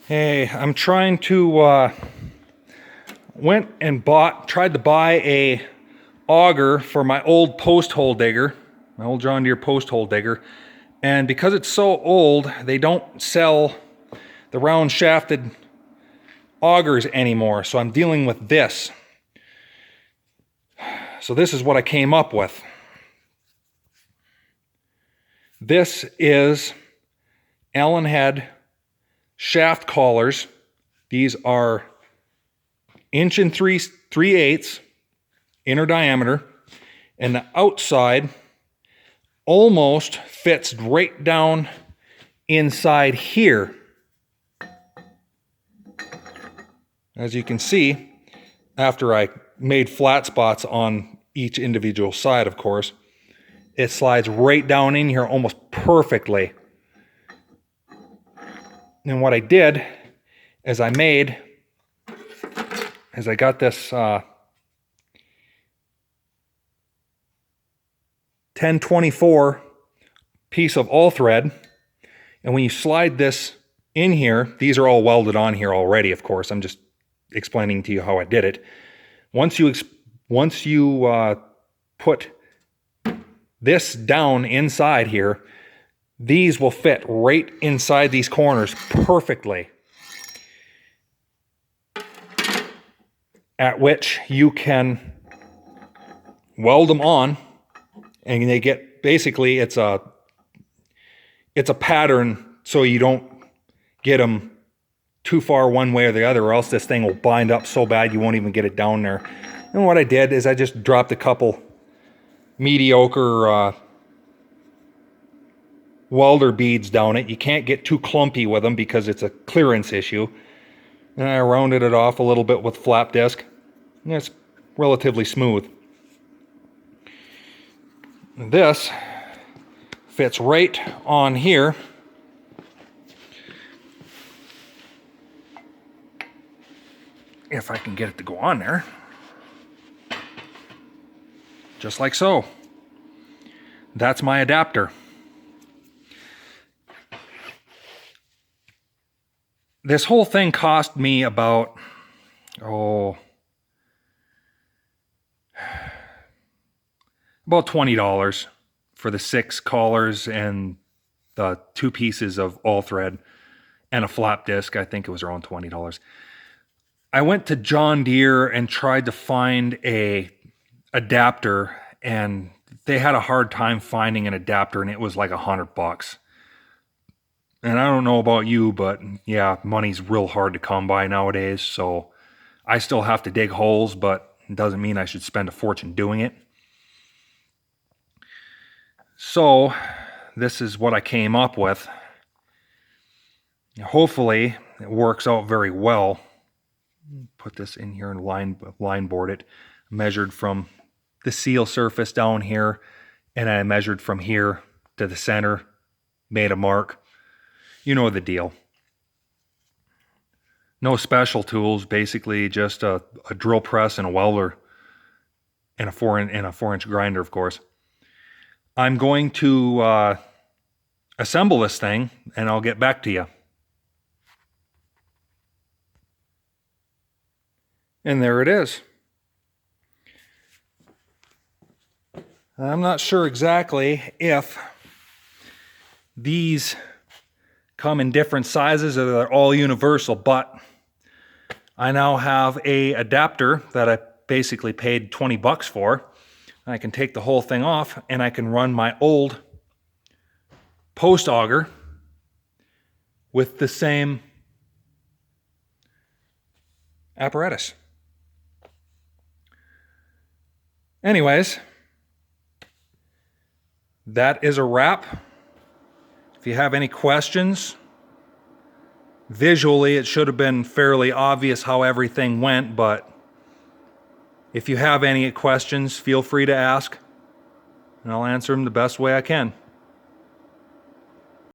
Hey, I'm trying to, went and tried to buy a auger for my old post hole digger, my old John Deere post hole digger. And because it's so old, they don't sell the round shafted augers anymore. So I'm dealing with this. So this is what I came up with. This is Allen head shaft collars. These are 1 3/8 inner diameter, and the outside almost fits right down inside here. As you can see, after I made flat spots on each individual side, of course, it slides right down in here almost perfectly. And what I did is I got this 1024 piece of all thread, and when you slide this in here, these are all welded on here already, of course. I'm just explaining to you how I did it. Once you put this down inside here, these will fit right inside these corners perfectly. At which you can weld them on, and they get, basically it's a pattern so you don't get them too far one way or the other, or else this thing will bind up so bad you won't even get it down there. And what I did is I just dropped a couple mediocre welder beads down it. You can't get too clumpy with them because it's a clearance issue. And I rounded it off a little bit with flap disc. And it's relatively smooth. This fits right on here. If I can get it to go on there. Just like so. That's my adapter. This whole thing cost me about, about $20 for the 6 collars and the 2 pieces of all thread and a flap disc. I think it was around $20. I went to John Deere and tried to find a adapter, and they had a hard time finding an adapter, and it was like $100. And I don't know about you, but yeah, money's real hard to come by nowadays, so I still have to dig holes, but it doesn't mean I should spend a fortune doing it. So this is what I came up with. Hopefully it works out very well. Put this in here and line board it. Measured from the seal surface down here, and I measured from here to the center, made a mark. You know the deal. No special tools, basically just a drill press and a welder and a 4-inch grinder, of course. I'm going to assemble this thing, and I'll get back to you. And there it is. I'm not sure exactly if these come in different sizes or they're all universal, but I now have a adapter that I basically paid $20 for. I can take the whole thing off, and I can run my old post auger with the same apparatus. Anyways, that is a wrap. If you have any questions, visually it should have been fairly obvious how everything went, but if you have any questions, feel free to ask, and I'll answer them the best way I can.